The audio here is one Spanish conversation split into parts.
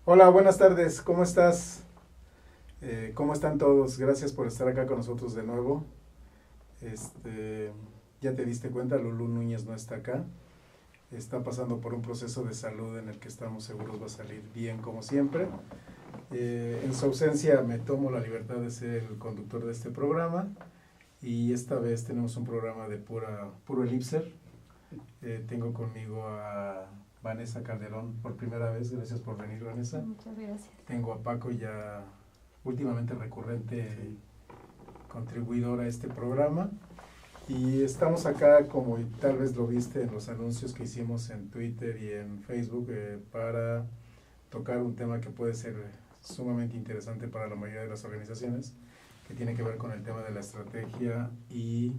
Hola, buenas tardes, ¿cómo estás? ¿Cómo están todos? Gracias por estar acá con nosotros de nuevo. Este, ya te diste cuenta, Lulú Núñez no está acá. Está pasando por un proceso de salud en el que estamos seguros va a salir bien como siempre. En su ausencia me tomo la libertad de ser el conductor de este programa y esta vez tenemos un programa de puro elipser. Tengo conmigo a Vanessa Calderón por primera vez. Gracias por venir, Vanessa. Muchas gracias. Tengo a Paco ya últimamente recurrente contribuidor a este programa y estamos acá, como tal vez lo viste en los anuncios que hicimos en Twitter y en Facebook, para tocar un tema que puede ser sumamente interesante para la mayoría de las organizaciones, que tiene que ver con el tema de la estrategia y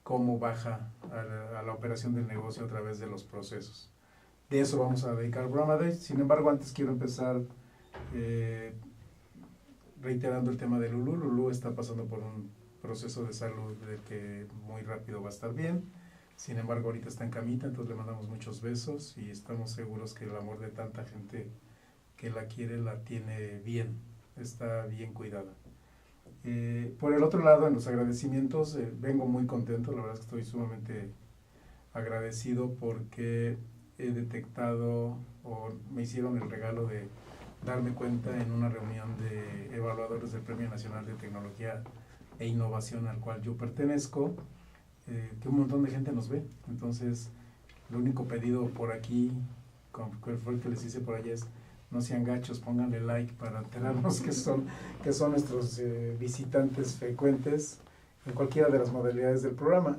cómo baja a la operación del negocio a través de los procesos. De eso vamos a dedicar el programa de hoy. Sin embargo, antes quiero empezar reiterando el tema de Lulú. Lulú está pasando por un proceso de salud de que muy rápido va a estar bien. Sin embargo, ahorita está en camita, entonces le mandamos muchos besos y estamos seguros que el amor de tanta gente que la quiere la tiene bien, está bien cuidada. Por el otro lado, en los agradecimientos, vengo muy contento, la verdad es que estoy sumamente agradecido porque he detectado o me hicieron el regalo de darme cuenta en una reunión de evaluadores del Premio Nacional de Tecnología e Innovación al cual yo pertenezco, que un montón de gente nos ve. Entonces, lo único pedido por aquí, que fue el que les hice por allá, es no sean gachos, pónganle like para enterarnos que son nuestros visitantes frecuentes en cualquiera de las modalidades del programa.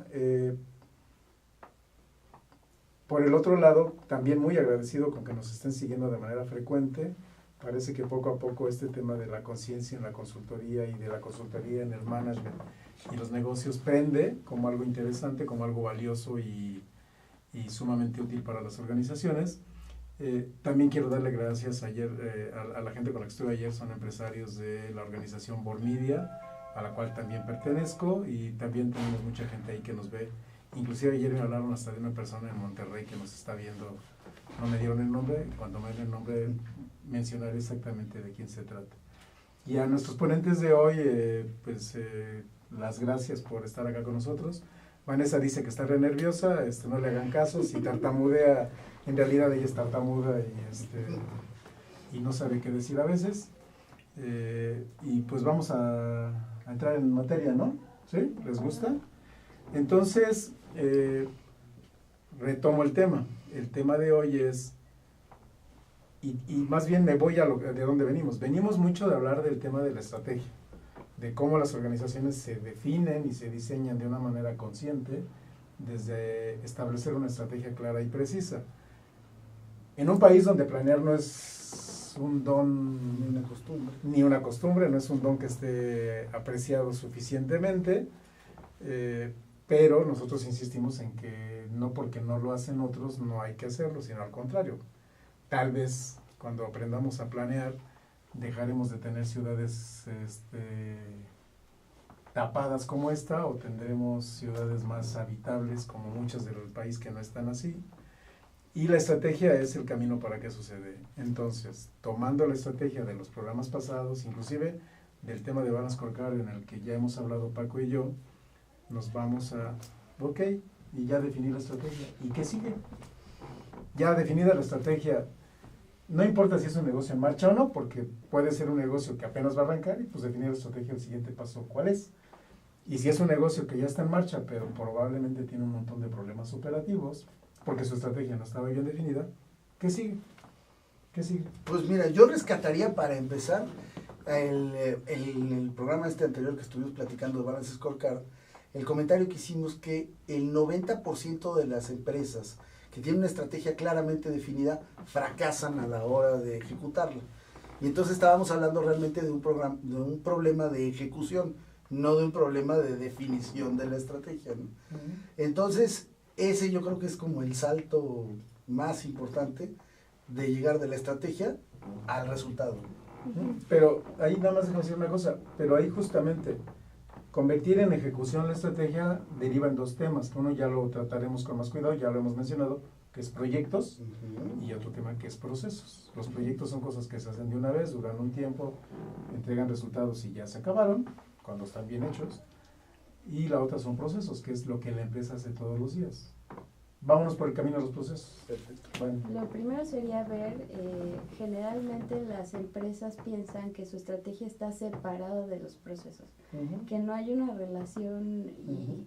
Por el otro lado, también muy agradecido con que nos estén siguiendo de manera frecuente. Parece que poco a poco este tema de la conciencia en la consultoría y de la consultoría en el management y los negocios prende como algo interesante, como algo valioso y sumamente útil para las organizaciones. También quiero darle gracias ayer a la gente con la que estuve ayer, son empresarios de la organización Bormedia, a la cual también pertenezco, y también tenemos mucha gente ahí que nos ve. Inclusive ayer me hablaron hasta de una persona en Monterrey que nos está viendo. No me dieron el nombre, cuando me den el nombre mencionaré exactamente de quién se trata. Y a nuestros ponentes de hoy, las gracias por estar acá con nosotros. Vanessa dice que está re nerviosa, no le hagan caso, si tartamudea, en realidad ella es tartamuda y no sabe qué decir a veces. Y pues vamos a entrar en materia, ¿no? ¿Sí? ¿Les gusta? Entonces, retomo el tema. El tema de hoy es, y más bien me voy de dónde venimos. Venimos mucho de hablar del tema de la estrategia, de cómo las organizaciones se definen y se diseñan de una manera consciente, desde establecer una estrategia clara y precisa. En un país donde planear no es un don ni una costumbre, no es un don que esté apreciado suficientemente, pero nosotros insistimos en que no porque no lo hacen otros no hay que hacerlo, sino al contrario. Tal vez cuando aprendamos a planear dejaremos de tener ciudades tapadas como esta, o tendremos ciudades más habitables como muchas del país que no están así. Y la estrategia es el camino para que sucede. Entonces, tomando la estrategia de los programas pasados, inclusive del tema de Van Scorecard en el que ya hemos hablado Paco y yo, nos vamos a, ok, y ya definir la estrategia. ¿Y qué sigue? Ya definida la estrategia, no importa si es un negocio en marcha o no, porque puede ser un negocio que apenas va a arrancar y pues definir la estrategia, el siguiente paso, ¿cuál es? Y si es un negocio que ya está en marcha, pero probablemente tiene un montón de problemas operativos, porque su estrategia no estaba bien definida, ¿qué sigue? ¿Qué sigue? Pues mira, yo rescataría para empezar el programa anterior que estuvimos platicando de Balance Scorecard, el comentario que hicimos que el 90% de las empresas que tienen una estrategia claramente definida fracasan a la hora de ejecutarla. Y entonces estábamos hablando realmente de un problema de ejecución, no de un problema de definición de la estrategia, ¿no? Entonces, ese yo creo que es como el salto más importante de llegar de la estrategia al resultado. Pero ahí nada más déjame decir una cosa, pero ahí justamente convertir en ejecución la estrategia deriva en dos temas. Uno ya lo trataremos con más cuidado, ya lo hemos mencionado, que que es proyectos, Ujú. y otro tema que es procesos. Los proyectos son cosas que se hacen de una vez, duran un tiempo, entregan resultados y ya se acabaron, cuando están bien hechos. Y la otra son procesos, que es lo que la empresa hace todos los días. Vámonos por el camino de los procesos. Perfecto. Bueno, Lo primero sería ver, generalmente las empresas piensan que su estrategia está separada de los procesos, que no hay una relación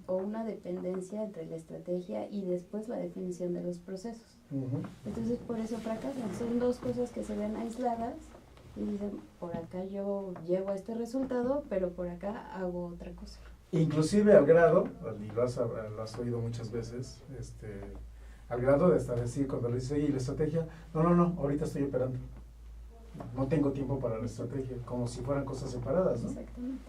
o una dependencia entre la estrategia y después la definición de los procesos. Entonces por eso fracasan, son dos cosas que se ven aisladas y dicen, por acá yo llevo a este resultado, pero por acá hago otra cosa. inclusive al grado, y lo has oído muchas veces, al grado de hasta decir, cuando le dice, ¿y la estrategia? No, ahorita estoy operando. No tengo tiempo para la estrategia, como si fueran cosas separadas, ¿no? Exactamente.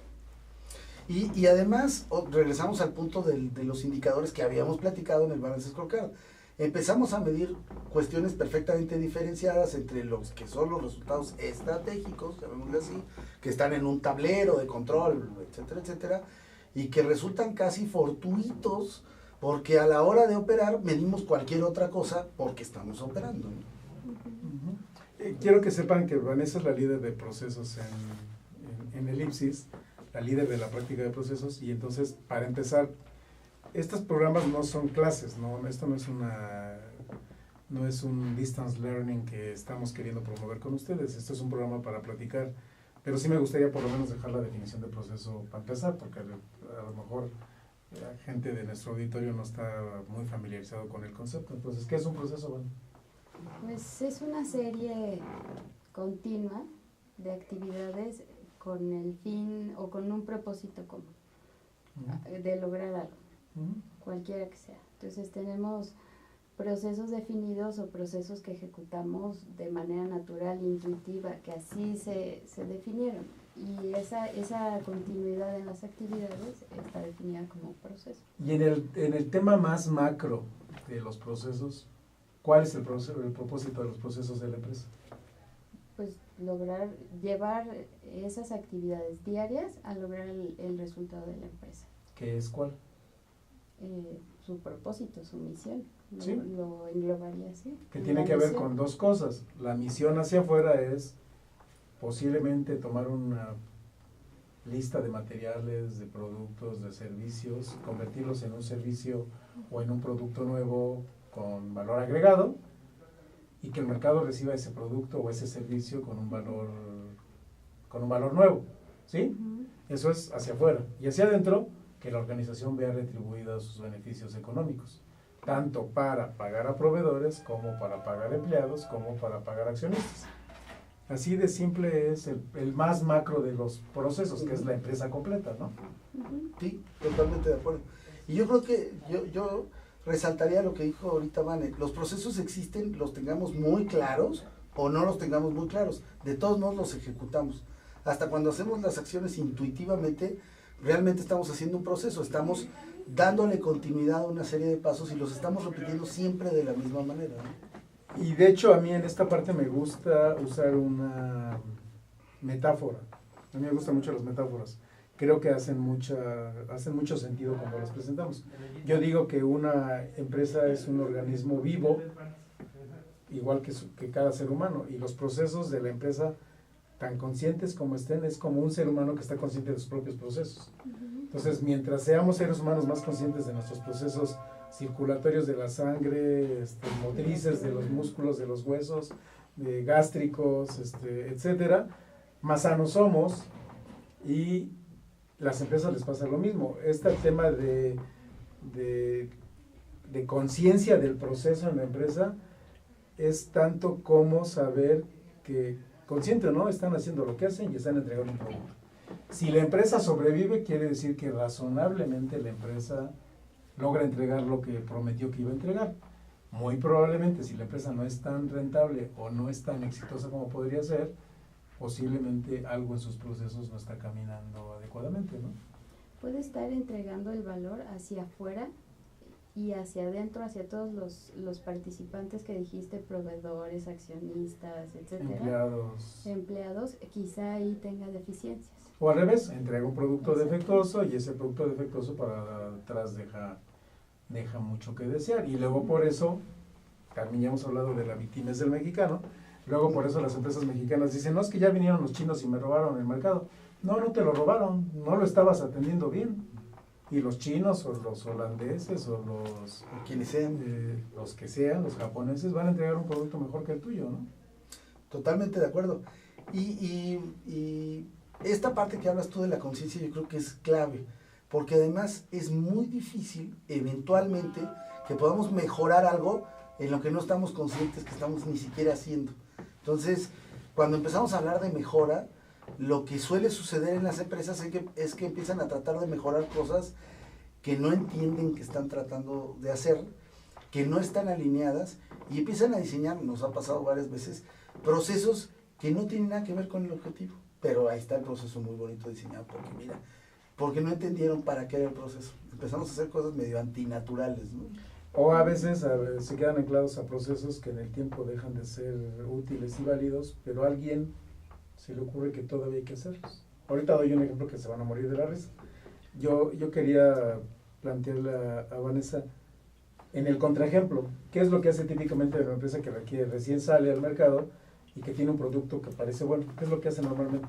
Y además, regresamos al punto de los indicadores que habíamos platicado en el Balance Scorecard. Empezamos a medir cuestiones perfectamente diferenciadas entre los que son los resultados estratégicos, llamémosle así, que están en un tablero de control, etcétera, etcétera, y que resultan casi fortuitos porque a la hora de operar medimos cualquier otra cosa porque estamos operando, ¿no? Quiero que sepan que Vanessa es la líder de procesos en Elipsis, la líder de la práctica de procesos, y entonces, para empezar, estos programas no son clases, ¿no? Esto no es un distance learning que estamos queriendo promover con ustedes, esto es un programa para platicar, pero sí me gustaría por lo menos dejar la definición de proceso para empezar, porque a lo mejor la gente de nuestro auditorio no está muy familiarizado con el concepto. Entonces, ¿qué es un proceso? Bueno, Pues es una serie continua de actividades con el fin o con un propósito común de lograr algo, cualquiera que sea. Entonces tenemos procesos definidos o procesos que ejecutamos de manera natural, intuitiva, que así se definieron. Y esa continuidad en las actividades está definida como proceso. y en el tema más macro de los procesos, ¿cuál es el propósito de los procesos de la empresa? Pues llevar esas actividades diarias a lograr el resultado de la empresa. ¿Qué es cuál? Su propósito, su misión, Sí. lo englobaría así. Que tiene que ver con dos cosas. La misión hacia afuera es posiblemente tomar una lista de materiales, de productos, de servicios, convertirlos en un servicio o en un producto nuevo con valor agregado, y que el mercado reciba ese producto o ese servicio con un valor nuevo, ¿sí? Eso es hacia afuera. Y hacia adentro, que la organización vea retribuidos sus beneficios económicos, tanto para pagar a proveedores, como para pagar empleados, como para pagar accionistas. Así de simple es el más macro de los procesos, que es la empresa completa, ¿no? Sí, totalmente de acuerdo. Y yo creo que yo resaltaría lo que dijo ahorita Vane, los procesos existen, los tengamos muy claros o no los tengamos muy claros, de todos modos los ejecutamos. Hasta cuando hacemos las acciones intuitivamente, realmente estamos haciendo un proceso, estamos dándole continuidad a una serie de pasos y los estamos repitiendo siempre de la misma manera, ¿no? Y de hecho a mí en esta parte me gusta usar una metáfora. A mí me gustan mucho las metáforas. Creo que hacen mucho sentido cuando las presentamos. Yo digo que una empresa es un organismo vivo, igual que cada ser humano, y los procesos de la empresa, tan conscientes como estén, es como un ser humano que está consciente de sus propios procesos. Entonces, mientras seamos seres humanos más conscientes de nuestros procesos circulatorios de la sangre, motrices de los músculos, de los huesos, gástricos, etcétera, más sanos somos, y las empresas les pasa lo mismo. Este tema de conciencia del proceso en la empresa es tanto como saber que, consciente o no, están haciendo lo que hacen y están entregando un producto. Si la empresa sobrevive, quiere decir que razonablemente la empresa logra entregar lo que prometió que iba a entregar. Muy probablemente, si la empresa no es tan rentable o no es tan exitosa como podría ser, posiblemente algo en sus procesos no está caminando adecuadamente, ¿no? Puede estar entregando el valor hacia afuera y hacia adentro, hacia todos los participantes que dijiste, proveedores, accionistas, etcétera, empleados, quizá ahí tenga deficiencias. O al revés, entrega un producto defectuoso y ese producto defectuoso para atrás deja mucho que desear, y luego por eso también ya hemos hablado de la victimez del mexicano, luego por eso las empresas mexicanas dicen, no, es que ya vinieron los chinos y me robaron el mercado. No, no te lo robaron, no lo estabas atendiendo bien. Y los chinos o los holandeses o los quienes sean, los que sean, los japoneses, van a entregar un producto mejor que el tuyo, ¿no? Totalmente de acuerdo. Y esta parte que hablas tú de la conciencia yo creo que es clave, porque además es muy difícil eventualmente que podamos mejorar algo en lo que no estamos conscientes que estamos ni siquiera haciendo. Entonces, cuando empezamos a hablar de mejora, lo que suele suceder en las empresas es que empiezan a tratar de mejorar cosas que no entienden que están tratando de hacer, que no están alineadas, y empiezan a diseñar, nos ha pasado varias veces, procesos que no tienen nada que ver con el objetivo. Pero ahí está el proceso muy bonito diseñado, porque mira, porque no entendieron para qué era el proceso. Empezamos a hacer cosas medio antinaturales, ¿no? O a veces se quedan anclados a procesos que en el tiempo dejan de ser útiles y válidos, pero a alguien se le ocurre que todavía hay que hacerlos. Ahorita doy un ejemplo que se van a morir de la risa. Yo quería plantearle a Vanessa en el contraejemplo, ¿qué es lo que hace típicamente una empresa que recién sale al mercado y que tiene un producto que parece bueno? ¿Qué es lo que hace normalmente?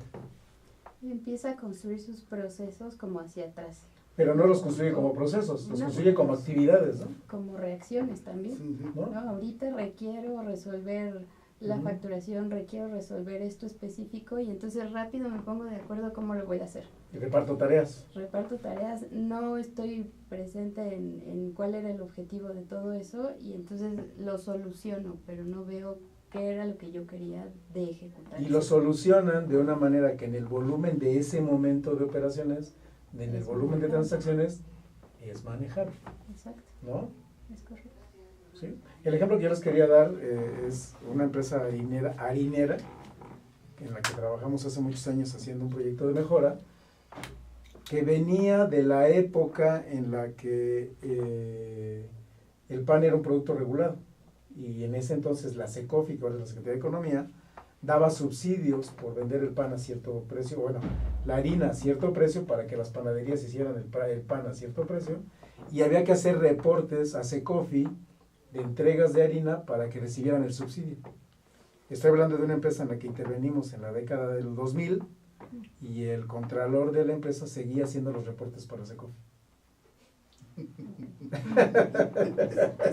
Empieza a construir sus procesos como hacia atrás. Pero no los construye como procesos, los construye como actividades, ¿no? Como reacciones también. Sí, sí. ¿No? Ahorita requiero resolver la facturación, requiero resolver esto específico y entonces rápido me pongo de acuerdo cómo lo voy a hacer. Y reparto tareas. Reparto tareas, no estoy presente en cuál era el objetivo de todo eso y entonces lo soluciono, pero no veo qué era lo que yo quería de ejecutar. Y lo solucionan de una manera que en el volumen de ese momento de operaciones, en el volumen de transacciones, es manejable. Exacto. ¿No? Es correcto. ¿Sí? El ejemplo que yo les quería dar es una empresa harinera, en la que trabajamos hace muchos años haciendo un proyecto de mejora, que venía de la época en la que el pan era un producto regulado. Y en ese entonces la SECOFI, que ahora es la Secretaría de Economía, daba subsidios por vender el pan a cierto precio, bueno, la harina a cierto precio para que las panaderías hicieran el pan a cierto precio, y había que hacer reportes a SECOFI de entregas de harina para que recibieran el subsidio. Estoy hablando de una empresa en la que intervenimos en la década del 2000 y el contralor de la empresa seguía haciendo los reportes para SECOFI.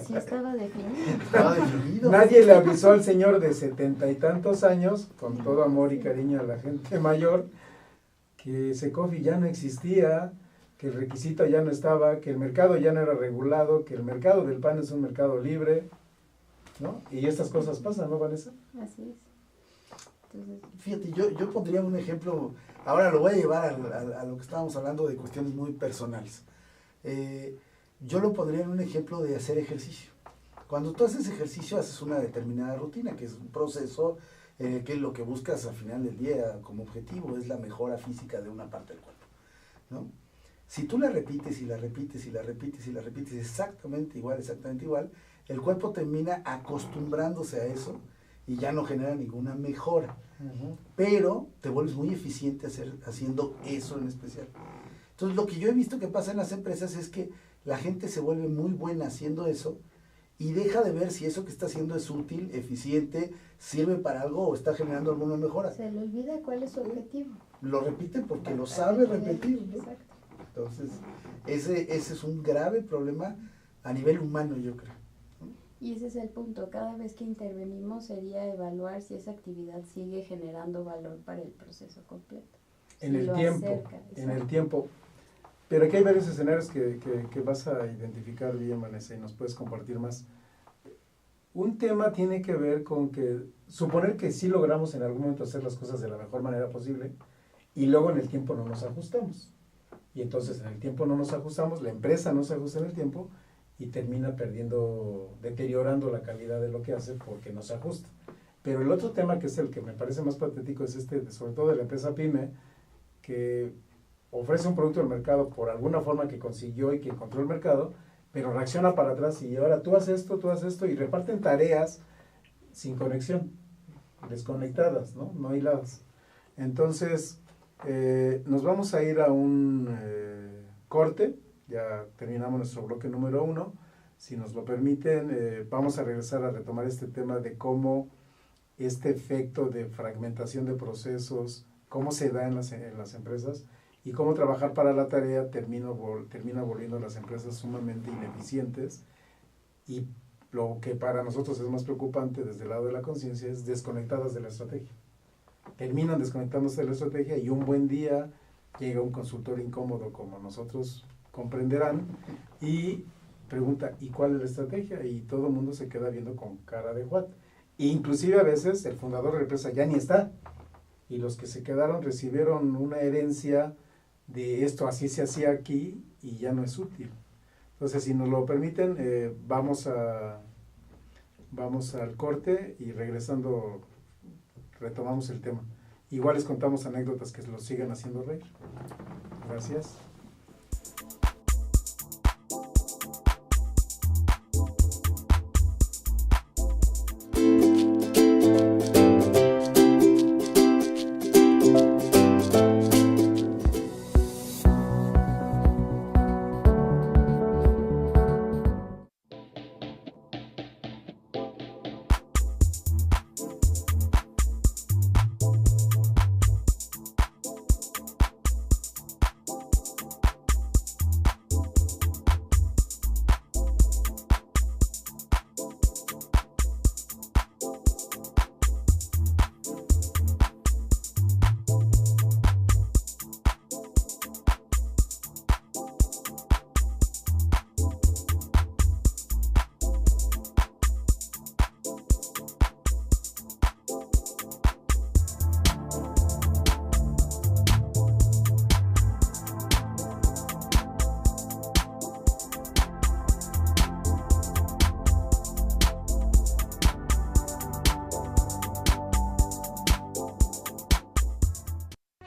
Sí estaba definido. Estaba definido. Nadie le avisó al señor de 70 y tantos años, con todo amor y cariño a la gente mayor, que SECOFI ya no existía, que el requisito ya no estaba, que el mercado ya no era regulado, que el mercado del pan es un mercado libre, ¿no? Y estas cosas pasan, ¿no, Vanessa? Así es. Entonces, Fíjate, yo pondría un ejemplo, ahora lo voy a llevar a lo que estábamos hablando de cuestiones muy personales. Yo lo pondría en un ejemplo de hacer ejercicio. Cuando tú haces ejercicio, haces una determinada rutina, que es un proceso que lo que buscas al final del día como objetivo es la mejora física de una parte del cuerpo, ¿no? Si tú la repites y la repites y la repites y la repites exactamente igual, el cuerpo termina acostumbrándose a eso y ya no genera ninguna mejora. Pero te vuelves muy eficiente haciendo eso en especial. Entonces, lo que yo he visto que pasa en las empresas es que la gente se vuelve muy buena haciendo eso y deja de ver si eso que está haciendo es útil, eficiente, sirve para algo o está generando alguna mejora. se le olvida cuál es su objetivo. Lo repite porque lo sabe repetir, ¿no? Exacto. Entonces, ese es un grave problema a nivel humano, yo creo. Y ese es el punto. Cada vez que intervenimos sería evaluar si esa actividad sigue generando valor para el proceso completo. En el Lo tiempo, acerca, en exacto. el tiempo. Pero aquí hay varios escenarios que vas a identificar bien, Vanessa, y nos puedes compartir más. Un tema tiene que ver con que, suponer que sí logramos en algún momento hacer las cosas de la mejor manera posible, y luego en el tiempo no nos ajustamos. Y entonces en el tiempo no nos ajustamos, la empresa no se ajusta en el tiempo, y termina deteriorando la calidad de lo que hace porque no se ajusta. Pero el otro tema, que es el que me parece más patético, es sobre todo de la empresa PYME, que ofrece un producto al mercado por alguna forma que consiguió y que encontró el mercado, pero reacciona para atrás y ahora tú haces esto, y reparten tareas sin conexión, desconectadas, no hiladas. Entonces, nos vamos a ir a un corte, ya terminamos nuestro bloque número 1. Si nos lo permiten, vamos a regresar a retomar este tema de cómo este efecto de fragmentación de procesos, cómo se da en las empresas y cómo trabajar para la tarea termina volviendo a las empresas sumamente ineficientes, y lo que para nosotros es más preocupante desde el lado de la conciencia es desconectadas de la estrategia. Terminan desconectándose de la estrategia y un buen día llega un consultor incómodo, como nosotros comprenderán, y pregunta, ¿y cuál es la estrategia? Y todo el mundo se queda viendo con cara de what. E inclusive a veces el fundador de la empresa ya ni está, y los que se quedaron recibieron una herencia de esto así se hacía aquí y ya no es útil. Entonces, si nos lo permiten, vamos al corte y regresando retomamos el tema. Igual les contamos anécdotas que los sigan haciendo reír. Gracias.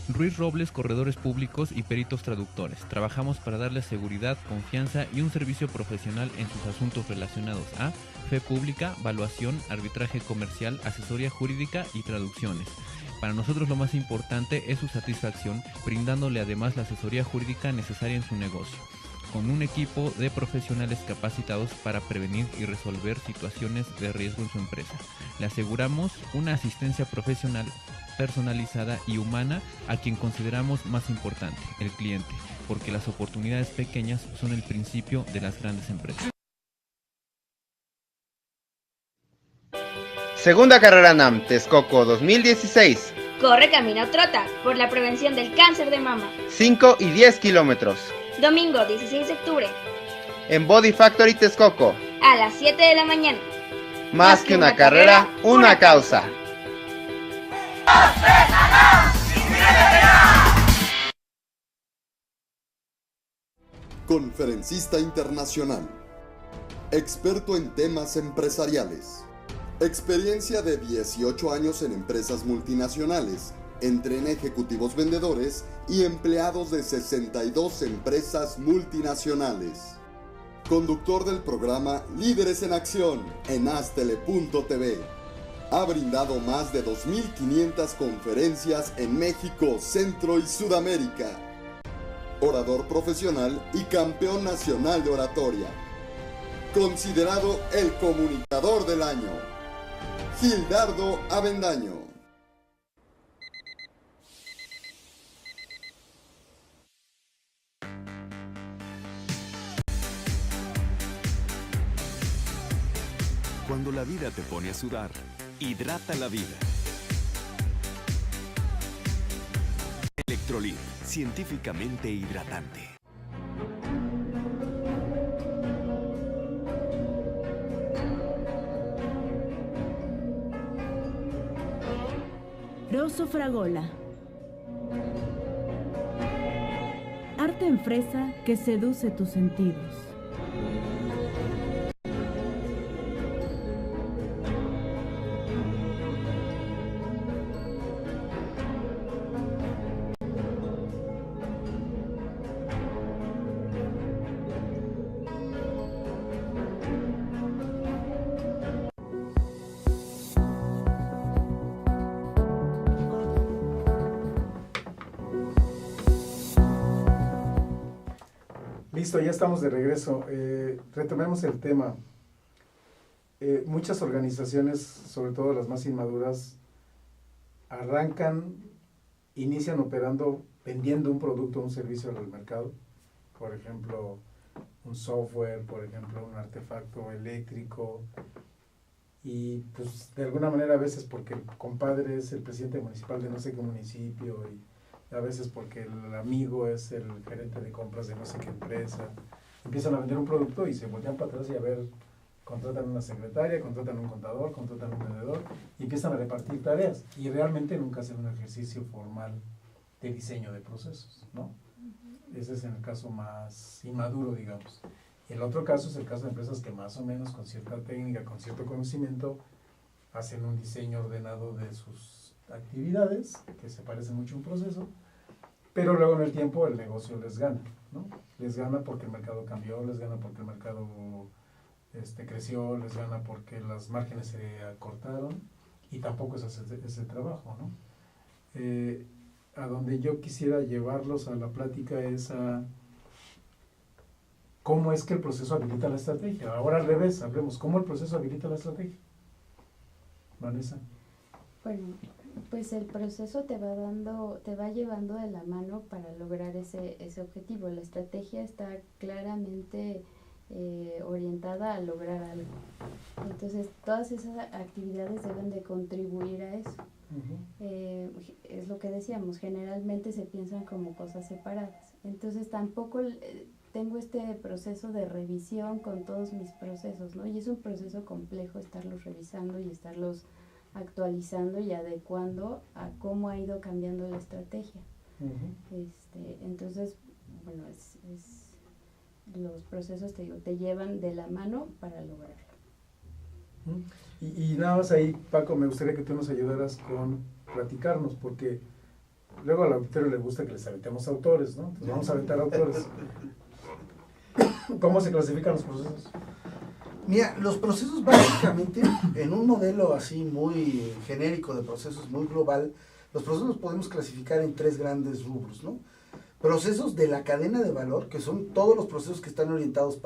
Ruiz Robles, corredores públicos y peritos traductores. Trabajamos para darles seguridad, confianza y un servicio profesional en sus asuntos relacionados a fe pública, valuación, arbitraje comercial, asesoría jurídica y traducciones. Para nosotros lo más importante es su satisfacción, brindándole además la asesoría jurídica necesaria en su negocio, con un equipo de profesionales capacitados para prevenir y resolver situaciones de riesgo en su empresa. Le aseguramos una asistencia profesional personalizada y humana a quien consideramos más importante, el cliente, porque las oportunidades pequeñas son el principio de las grandes empresas. Segunda carrera NAM Texcoco 2016. Corre, camina o trota por la prevención del cáncer de mama. 5 y 10 kilómetros. Domingo 16 de octubre. En Body Factory Texcoco. A las 7 de la mañana. Más que una carrera, una causa. Conferencista internacional, experto en temas empresariales, experiencia de 18 años en empresas multinacionales, entrena ejecutivos vendedores y empleados de 62 empresas multinacionales. Conductor del programa Líderes en Acción en Astele.tv. Ha brindado más de 2.500 conferencias en México, Centro y Sudamérica. Orador profesional y campeón nacional de oratoria. Considerado el comunicador del año. Gildardo Avendaño. Cuando la vida te pone a sudar, hidrata la vida. Electrolit, científicamente hidratante. Rosso Fragola. Arte en fresa que seduce tus sentidos. Listo, ya estamos de regreso. Retomemos el tema. Muchas organizaciones, sobre todo las más inmaduras, inician operando, vendiendo un producto o un servicio al mercado. Por ejemplo, un software, por ejemplo, un artefacto eléctrico. Y pues de alguna manera a veces porque el compadre es el presidente municipal de no sé qué municipio y a veces porque el amigo es el gerente de compras de no sé qué empresa, empiezan a vender un producto y se voltean para atrás y a ver, contratan una secretaria, contratan un contador, contratan un vendedor y empiezan a repartir tareas y realmente nunca hacen un ejercicio formal de diseño de procesos, ¿no? Ese es en el caso más inmaduro, digamos. El otro caso es el caso de empresas que más o menos con cierta técnica, con cierto conocimiento, hacen un diseño ordenado de sus actividades, que se parece mucho a un proceso, pero luego en el tiempo el negocio les gana, ¿no? Les gana porque el mercado cambió, les gana porque el mercado creció, les gana porque las márgenes se acortaron y tampoco es ese trabajo, ¿no? A donde yo quisiera llevarlos a la plática es a cómo es que el proceso habilita la estrategia. Ahora al revés, hablemos, ¿cómo el proceso habilita la estrategia? Vanessa. Bueno, pues el proceso te va llevando de la mano para lograr ese objetivo. La estrategia está claramente orientada a lograr algo. Entonces, todas esas actividades deben de contribuir a eso. Es lo que decíamos, generalmente se piensan como cosas separadas. Entonces, tampoco tengo este proceso de revisión con todos mis procesos, ¿no? Y es un proceso complejo estarlos revisando y estarlos actualizando y adecuando a cómo ha ido cambiando la estrategia. Entonces, bueno, los procesos, te llevan de la mano para lograrlo. Y nada más ahí, Paco, me gustaría que tú nos ayudaras con platicarnos, porque luego al auditorio le gusta que les aventemos autores, ¿no? Entonces vamos a aventar autores. ¿Cómo se clasifican los procesos? Mira, los procesos básicamente, en un modelo así muy genérico de procesos, muy global, los procesos los podemos clasificar en 3 grandes rubros, ¿no? Procesos de la cadena de valor, que son todos los procesos que están orientados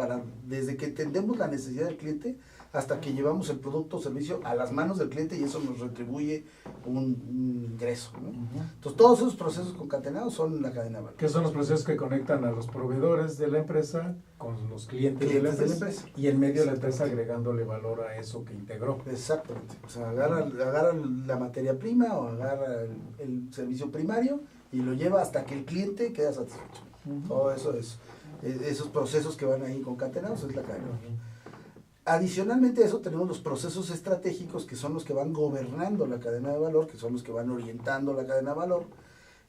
desde que entendemos la necesidad del cliente hasta que llevamos el producto o servicio a las manos del cliente y eso nos retribuye un ingreso, ¿no? Entonces, todos esos procesos concatenados son la cadena de valor. Que son los procesos que conectan a los proveedores de la empresa con los clientes de la empresa. Y en medio de la empresa agregándole valor a eso que integró. Exactamente. O sea, agarra la materia prima o agarra el servicio primario y lo lleva hasta que el cliente queda satisfecho. Todo eso esos procesos que van ahí concatenados es la cadena de valor. Adicionalmente a eso tenemos los procesos estratégicos que son los que van gobernando la cadena de valor, que son los que van orientando la cadena de valor,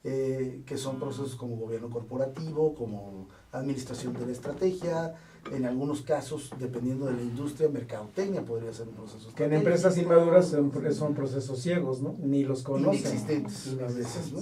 que son procesos como gobierno corporativo, como administración de la estrategia, en algunos casos, dependiendo de la industria, mercadotecnia podría ser un proceso que en empresas inmaduras son procesos ciegos, ¿no? Ni los conocen. Inexistentes a veces, ¿no?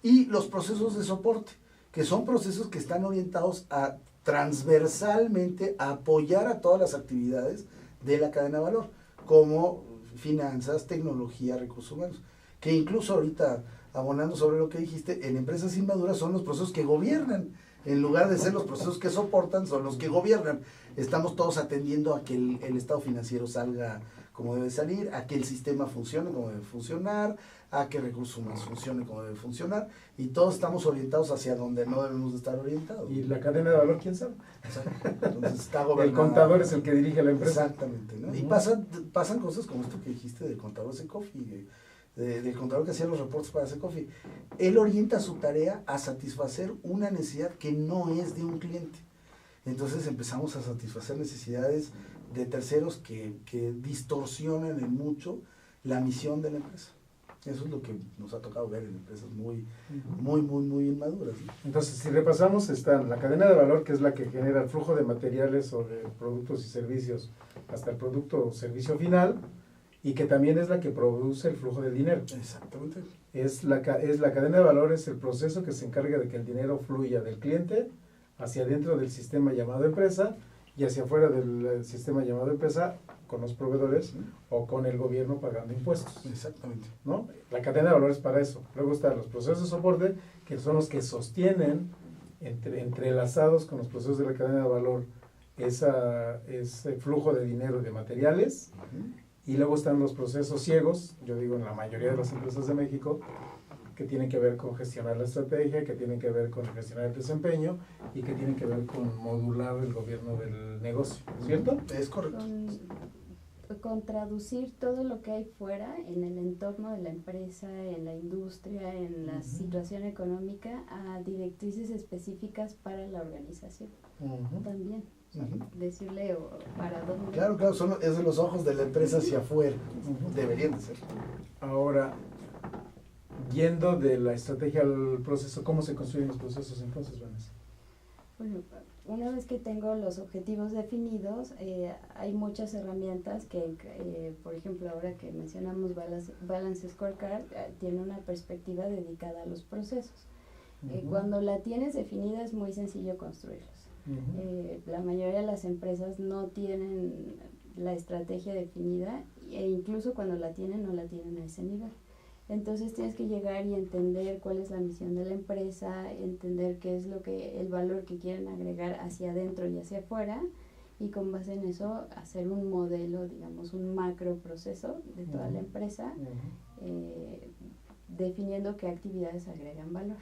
Y los procesos de soporte, que son procesos que están orientados a transversalmente a apoyar a todas las actividades de la cadena de valor, como finanzas, tecnología, recursos humanos, que incluso ahorita, abonando sobre lo que dijiste, en empresas inmaduras son los procesos que gobiernan, en lugar de ser los procesos que soportan, son los que gobiernan. Estamos todos atendiendo a que el estado financiero salga como debe salir, a que el sistema funcione como debe funcionar, a que recursos humanos funcione como debe funcionar, y todos estamos orientados hacia donde no debemos de estar orientados. ¿Y la cadena de valor quién sabe? Entonces está gobernada. El contador es el que dirige la empresa. Exactamente, ¿no? Y pasan cosas como esto que dijiste del contador Secofi, del contador que hacía los reportes para Secofi. Él orienta su tarea a satisfacer una necesidad que no es de un cliente. Entonces empezamos a satisfacer necesidades de terceros que distorsionan en mucho la misión de la empresa. Eso es lo que nos ha tocado ver en empresas muy inmaduras, ¿no? Entonces, si repasamos, está la cadena de valor, que es la que genera el flujo de materiales o de productos y servicios hasta el producto o servicio final, y que también es la que produce el flujo de dinero. Exactamente. Es la cadena de valor, es el proceso que se encarga de que el dinero fluya del cliente hacia adentro del sistema llamado empresa y hacia afuera del sistema llamado empresa con los proveedores o con el gobierno pagando impuestos. Exactamente. ¿No? La cadena de valor es para eso. Luego están los procesos de soporte, que son los que sostienen entrelazados con los procesos de la cadena de valor, ese flujo de dinero y de materiales, y luego están los procesos ciegos, yo digo en la mayoría de las empresas de México, que tienen que ver con gestionar la estrategia, que tienen que ver con gestionar el desempeño y que tienen que ver con modular el gobierno del negocio, ¿cierto? Es correcto. Con traducir todo lo que hay fuera en el entorno de la empresa, en la industria, en la situación económica, a directrices específicas para la organización también. Decirle para dónde. Claro, es de los ojos de la empresa hacia afuera. Deberían de ser. Ahora, yendo de la estrategia al proceso, ¿cómo se construyen los procesos entonces, Vanessa? Bueno, una vez que tengo los objetivos definidos, hay muchas herramientas que, por ejemplo, ahora que mencionamos Balance Scorecard, tiene una perspectiva dedicada a los procesos. Cuando la tienes definida es muy sencillo construirlos. La mayoría de las empresas no tienen la estrategia definida e incluso cuando la tienen no la tienen a ese nivel. Entonces tienes que llegar y entender cuál es la misión de la empresa, entender qué es el valor que quieren agregar hacia adentro y hacia afuera, y con base en eso hacer un modelo, digamos, un macro proceso de toda la empresa, definiendo qué actividades agregan valor.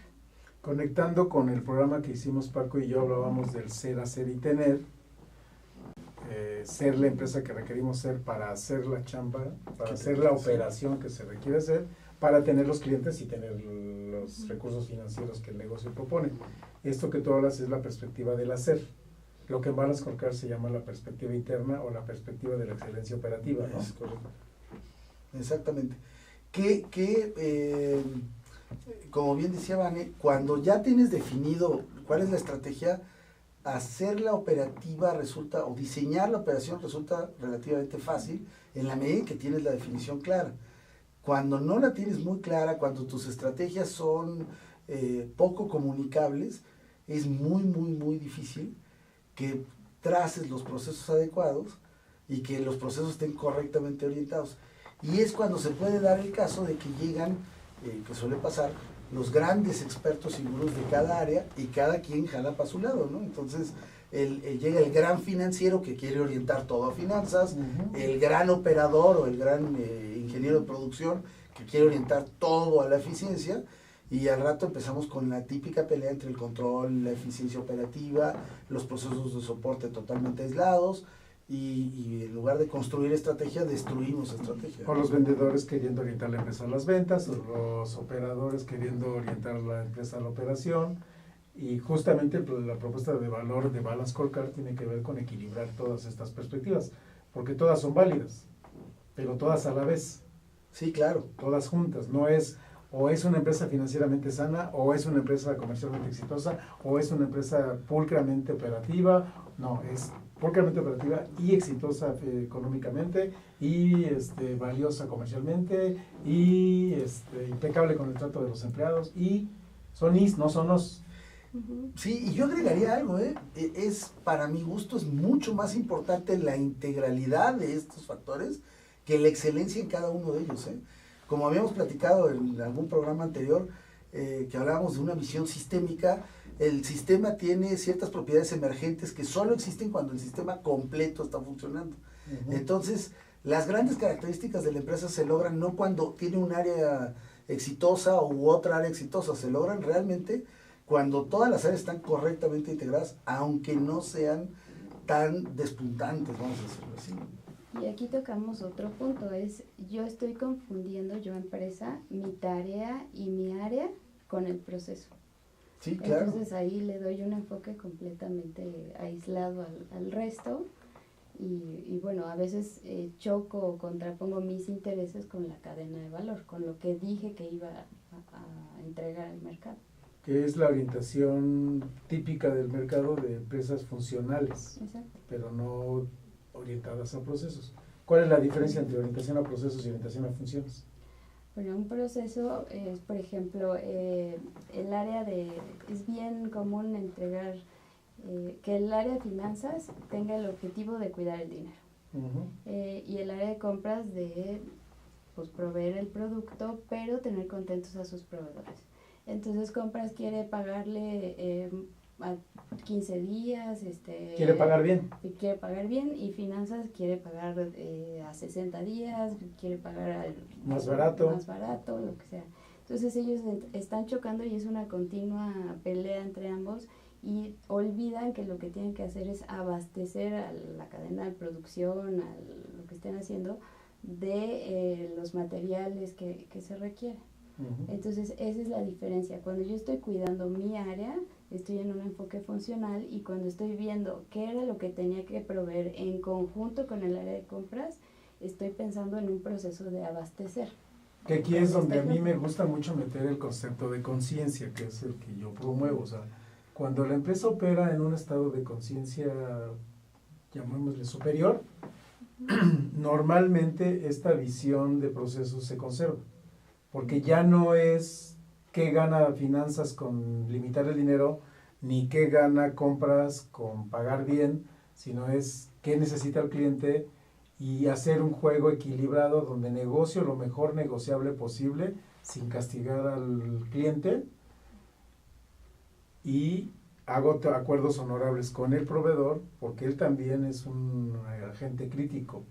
Conectando con el programa que hicimos Paco y yo, hablábamos del ser, hacer y tener. Ser la empresa que requerimos ser para hacer la chamba, para hacer la operación que se requiere hacer, para tener los clientes y tener los recursos financieros que el negocio propone. Esto que tú hablas es la perspectiva del hacer, lo que en Balance Scorecard se llama la perspectiva interna o la perspectiva de la excelencia operativa, ¿no? Es correcto. Exactamente. Como bien decía Vane, cuando ya tienes definido cuál es la estrategia, hacer la operativa resulta, o diseñar la operación resulta relativamente fácil en la medida en que tienes la definición clara. Cuando no la tienes muy clara, cuando tus estrategias son poco comunicables, es muy difícil que traces los procesos adecuados y que los procesos estén correctamente orientados. Y es cuando se puede dar el caso de que llegan, que suele pasar, los grandes expertos y gurús de cada área y cada quien jala para su lado, ¿no? Entonces llega el gran financiero que quiere orientar todo a finanzas, el gran operador o el gran ingeniero de producción que quiere orientar todo a la eficiencia, y al rato empezamos con la típica pelea entre el control, la eficiencia operativa, los procesos de soporte totalmente aislados, y en lugar de construir estrategia, destruimos estrategia. O los vendedores queriendo orientar la empresa a las ventas, o los operadores queriendo orientar la empresa a la operación, y justamente la propuesta de valor de Balance Scorecard tiene que ver con equilibrar todas estas perspectivas, porque todas son válidas, pero todas a la vez. Sí, claro. Todas juntas, no es o es una empresa financieramente sana, o es una empresa comercialmente exitosa, o es una empresa pulcramente operativa. No, es pulcramente operativa y exitosa económicamente, y valiosa comercialmente, y impecable con el trato de los empleados, y son is, no son os. Sí, y yo agregaría algo, es, para mi gusto, es mucho más importante la integralidad de estos factores que la excelencia en cada uno de ellos, Como habíamos platicado en algún programa anterior, que hablábamos de una visión sistémica, el sistema tiene ciertas propiedades emergentes que solo existen cuando el sistema completo está funcionando. Entonces, las grandes características de la empresa se logran no cuando tiene un área exitosa u otra área exitosa, se logran realmente cuando todas las áreas están correctamente integradas, aunque no sean tan despuntantes, vamos a decirlo así. Y aquí tocamos otro punto, yo estoy confundiendo, yo empresa, mi tarea y mi área con el proceso. Sí, claro. Entonces ahí le doy un enfoque completamente aislado al resto, y bueno, a veces choco o contrapongo mis intereses con la cadena de valor, con lo que dije que iba a entregar al mercado. Que es la orientación típica del mercado de empresas funcionales. Exacto. Pero no orientadas a procesos. ¿Cuál es la diferencia entre orientación a procesos y orientación a funciones? Bueno, un proceso es, por ejemplo, el área es bien común entregar, que el área de finanzas tenga el objetivo de cuidar el dinero. Y el área de compras de proveer el producto, pero tener contentos a sus proveedores. Entonces compras quiere pagarle 15 días. Quiere pagar bien. Quiere pagar bien, y finanzas quiere pagar a 60 días, quiere pagar más barato, lo que sea. Entonces ellos están chocando y es una continua pelea entre ambos, y olvidan que lo que tienen que hacer es abastecer a la cadena de producción, a lo que estén haciendo, de los materiales que se requieren. Entonces esa es la diferencia. Cuando yo estoy cuidando mi área, estoy en un enfoque funcional, y cuando estoy viendo qué era lo que tenía que proveer en conjunto con el área de compras, estoy pensando en un proceso de abastecer. Que aquí es donde a mí me gusta mucho meter el concepto de conciencia, que es el que yo promuevo. O sea, cuando la empresa opera en un estado de conciencia, llamémosle superior, normalmente esta visión de procesos se conserva, porque ya no es qué gana finanzas con limitar el dinero, ni qué gana compras con pagar bien, sino es qué necesita el cliente, y hacer un juego equilibrado donde negocio lo mejor negociable posible sin castigar al cliente, y hago acuerdos honorables con el proveedor, porque él también es un agente crítico.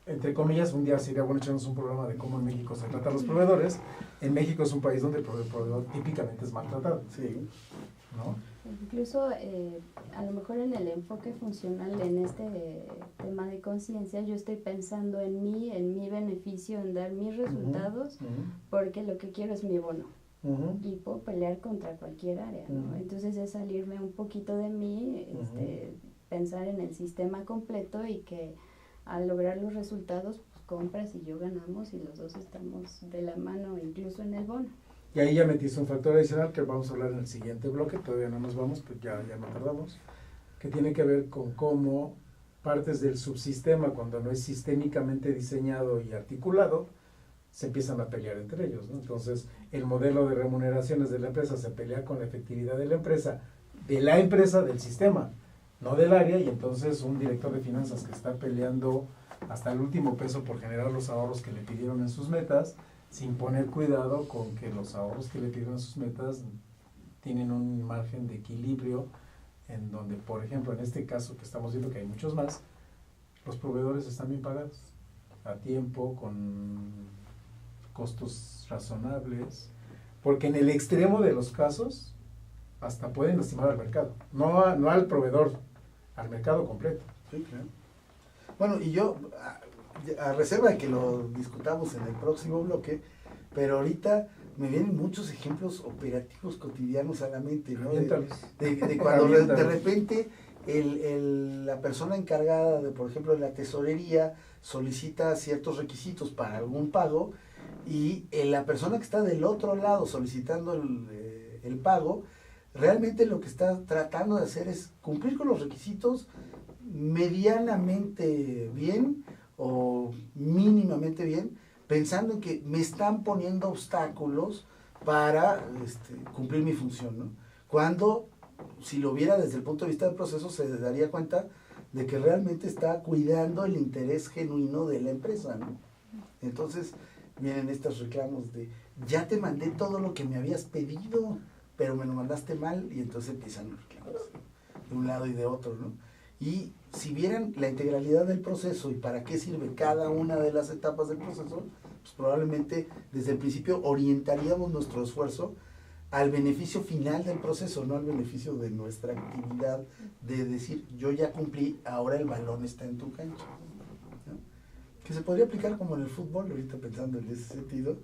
Entre comillas, un día sería bueno echarnos un programa de cómo en México se trata a los proveedores. En México es un país donde el proveedor típicamente es maltratado. Sí. ¿No? Incluso a lo mejor en el enfoque funcional, en este tema de conciencia, yo estoy pensando en mi beneficio, en dar mis resultados, porque lo que quiero es mi bono. Y puedo pelear contra cualquier área, ¿no? Entonces es salirme un poquito de mí, pensar en el sistema completo, y que al lograr los resultados, pues compras y yo ganamos, y los dos estamos de la mano, incluso en el bono. Y ahí ya metiste un factor adicional que vamos a hablar en el siguiente bloque, todavía no nos vamos, pues ya no tardamos, que tiene que ver con cómo partes del subsistema, cuando no es sistémicamente diseñado y articulado, se empiezan a pelear entre ellos, ¿no? Entonces, el modelo de remuneraciones de la empresa se pelea con la efectividad de la empresa, del sistema, no del área, y entonces un director de finanzas que está peleando hasta el último peso por generar los ahorros que le pidieron en sus metas, sin poner cuidado con que los ahorros que le pidieron en sus metas tienen un margen de equilibrio, en donde, por ejemplo, en este caso que estamos viendo que hay muchos más, los proveedores están bien pagados, a tiempo, con costos razonables, porque en el extremo de los casos hasta pueden lastimar al mercado, no al proveedor, al mercado completo. Sí, claro. Bueno, y yo, a reserva de que lo discutamos en el próximo bloque, pero ahorita me vienen muchos ejemplos operativos cotidianos a la mente, ¿no? De cuando de repente la persona encargada de, por ejemplo, de la tesorería solicita ciertos requisitos para algún pago, y la persona que está del otro lado solicitando el pago, realmente lo que está tratando de hacer es cumplir con los requisitos medianamente bien o mínimamente bien, pensando en que me están poniendo obstáculos para cumplir mi función, ¿no? Cuando, si lo viera desde el punto de vista del proceso, se daría cuenta de que realmente está cuidando el interés genuino de la empresa, ¿no? Entonces, vienen estos reclamos de, ya te mandé todo lo que me habías pedido, pero me lo mandaste mal, y entonces empiezan los reclamos de un lado y de otro, ¿no? Y si vieran la integralidad del proceso y para qué sirve cada una de las etapas del proceso, pues probablemente desde el principio orientaríamos nuestro esfuerzo al beneficio final del proceso, no al beneficio de nuestra actividad de decir, yo ya cumplí, ahora el balón está en tu cancha, ¿no? Que se podría aplicar como en el fútbol, ahorita pensando en ese sentido,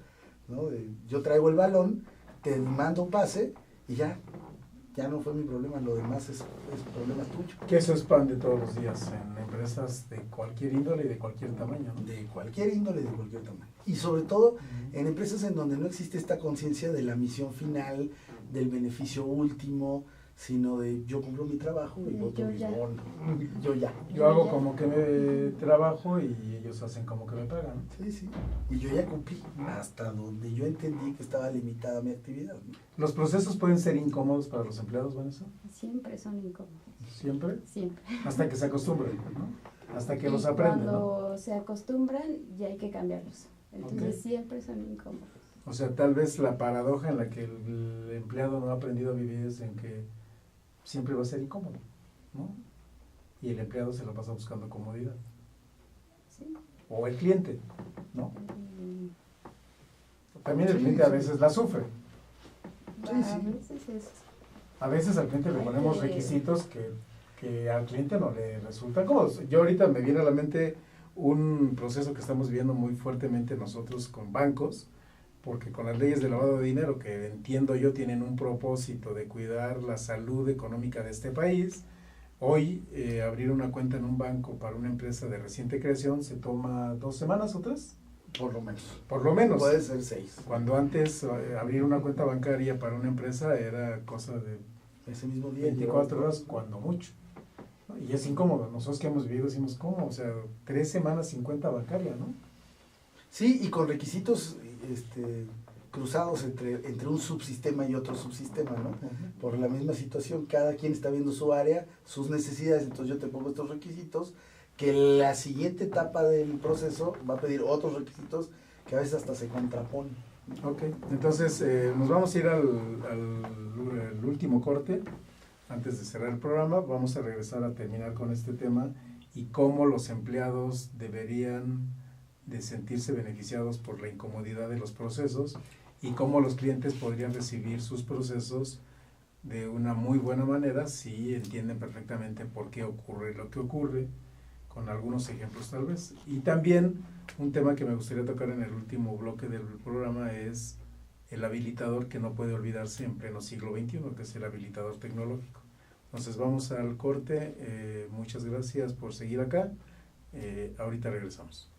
¿no? Yo traigo el balón, te mando un pase y ya no fue mi problema, lo demás es problema tuyo. Que eso es pan de todos los días en empresas de cualquier índole y de cualquier tamaño, ¿no? De cualquier índole y de cualquier tamaño. Y sobre todo en empresas en donde no existe esta conciencia de la misión final, del beneficio último, sino de yo cumplo mi trabajo y voto mi bono. Yo hago como que me trabajo y ellos hacen como que me pagan. Sí. Y yo ya cumplí hasta donde yo entendí que estaba limitada mi actividad, ¿no? ¿Los procesos pueden ser incómodos para los empleados, Vanessa? Siempre son incómodos. ¿Siempre? Siempre. Hasta que se acostumbren, ¿no? Hasta que los aprenden, cuando se acostumbran, ya hay que cambiarlos. Entonces siempre son incómodos. O sea, tal vez la paradoja en la que el empleado no ha aprendido a vivir es en que siempre va a ser incómodo, ¿no? Y el empleado se la pasa buscando comodidad. Sí. O el cliente, ¿no? También el cliente a veces la sufre. A veces al cliente le ponemos requisitos que al cliente no le resultan cómodos. Yo ahorita me viene a la mente un proceso que estamos viviendo muy fuertemente nosotros con bancos, porque con las leyes de lavado de dinero, que entiendo yo tienen un propósito de cuidar la salud económica de este país, hoy abrir una cuenta en un banco para una empresa de reciente creación se toma 2 semanas o 3. Por lo menos. Por lo menos. Puede ser 6. Cuando antes abrir una cuenta bancaria para una empresa era cosa de ese mismo día, 24 horas, cuando mucho. ¿No? Y es incómodo. Nosotros que hemos vivido decimos, ¿cómo? O sea, 3 semanas sin cuenta bancaria, ¿no? Sí, y con requisitos cruzados entre un subsistema y otro subsistema, ¿no? Uh-huh. Por la misma situación, cada quien está viendo su área, sus necesidades, entonces yo te pongo estos requisitos, que la siguiente etapa del proceso va a pedir otros requisitos que a veces hasta se contraponen. Ok, entonces nos vamos a ir al último corte. Antes de cerrar el programa, vamos a regresar a terminar con este tema y cómo los empleados deberían de sentirse beneficiados por la incomodidad de los procesos y cómo los clientes podrían recibir sus procesos de una muy buena manera si entienden perfectamente por qué ocurre lo que ocurre, con algunos ejemplos tal vez. Y también un tema que me gustaría tocar en el último bloque del programa es el habilitador que no puede olvidarse en pleno siglo XXI, que es el habilitador tecnológico. Entonces vamos al corte. Muchas gracias por seguir acá. Ahorita regresamos.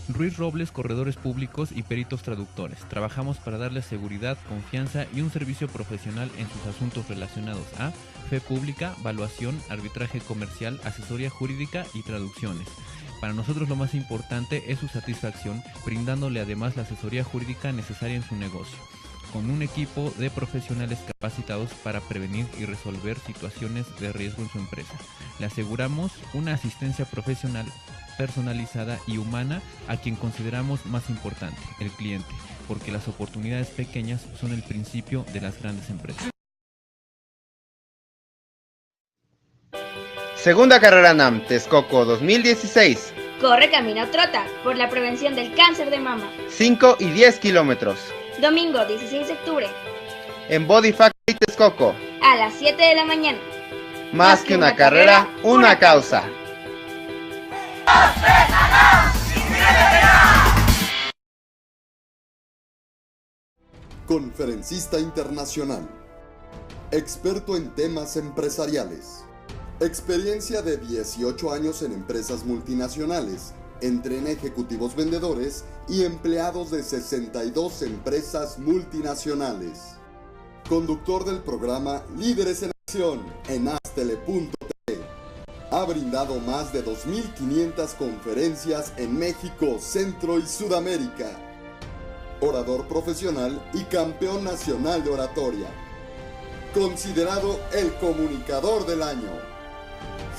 Ruiz Robles, corredores públicos y peritos traductores. Trabajamos para darles seguridad, confianza y un servicio profesional en sus asuntos relacionados a fe pública, valuación, arbitraje comercial, asesoría jurídica y traducciones. Para nosotros lo más importante es su satisfacción, brindándole además la asesoría jurídica necesaria en su negocio, con un equipo de profesionales capacitados para prevenir y resolver situaciones de riesgo en su empresa. Le aseguramos una asistencia profesional personalizada y humana a quien consideramos más importante, el cliente, porque las oportunidades pequeñas son el principio de las grandes empresas. Segunda carrera NAM Texcoco 2016. Corre, camina o trota por la prevención del cáncer de mama. 5 y 10 kilómetros. Domingo 16 de octubre. En Body Factory Texcoco. A las 7 de la mañana. Más que una carrera, una causa. Conferencista internacional. Experto en temas empresariales. Experiencia de 18 años en empresas multinacionales. Entrena ejecutivos vendedores y empleados de 62 empresas multinacionales. Conductor del programa Líderes en Acción en Astele.tv. Ha brindado más de 2.500 conferencias en México, Centro y Sudamérica. Orador profesional y campeón nacional de oratoria. Considerado el comunicador del año.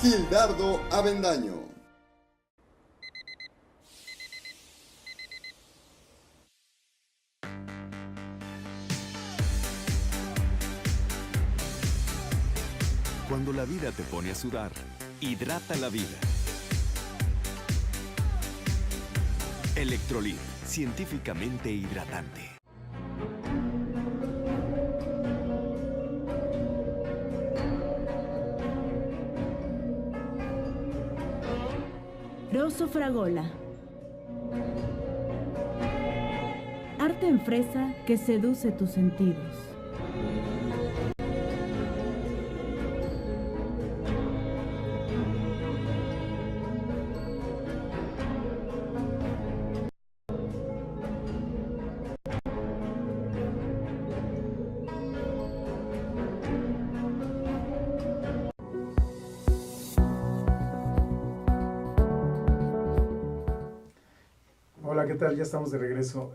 Gildardo Avendaño. Cuando la vida te pone a sudar, hidrata la vida. Electrolit, científicamente hidratante. Rosso Fragola. Arte en fresa que seduce tus sentidos. Hola, ¿qué tal? Ya estamos de regreso.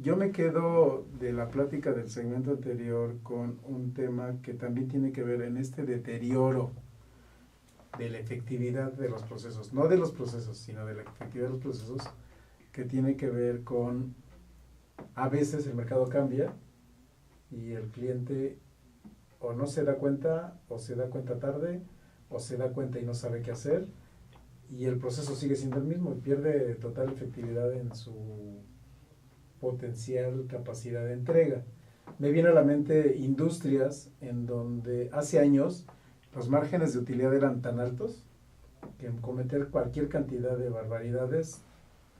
Yo me quedo de la plática del segmento anterior con un tema que también tiene que ver en este deterioro de la efectividad de los procesos, no de los procesos, sino de la efectividad de los procesos, que tiene que ver con, a veces el mercado cambia y el cliente o no se da cuenta, o se da cuenta tarde, o se da cuenta y no sabe qué hacer, y el proceso sigue siendo el mismo y pierde total efectividad en su potencial capacidad de entrega. Me viene a la mente industrias en donde hace años los márgenes de utilidad eran tan altos que cometer cualquier cantidad de barbaridades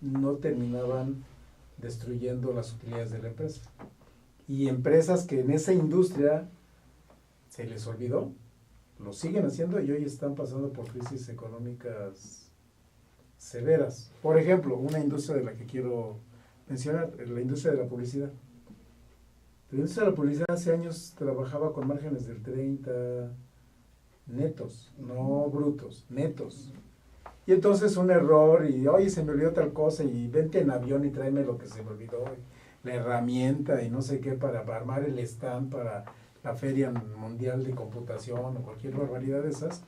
no terminaban destruyendo las utilidades de la empresa. Y empresas que en esa industria se les olvidó, lo siguen haciendo y hoy están pasando por crisis económicas severas. Por ejemplo, una industria de la que quiero mencionar, la industria de la publicidad. La industria de la publicidad hace años trabajaba con márgenes del 30 netos, no brutos, netos. Y entonces un error y, oye, se me olvidó tal cosa y vente en avión y tráeme lo que se me olvidó, la herramienta y no sé qué para armar el stand para la Feria Mundial de Computación o cualquier barbaridad de esas.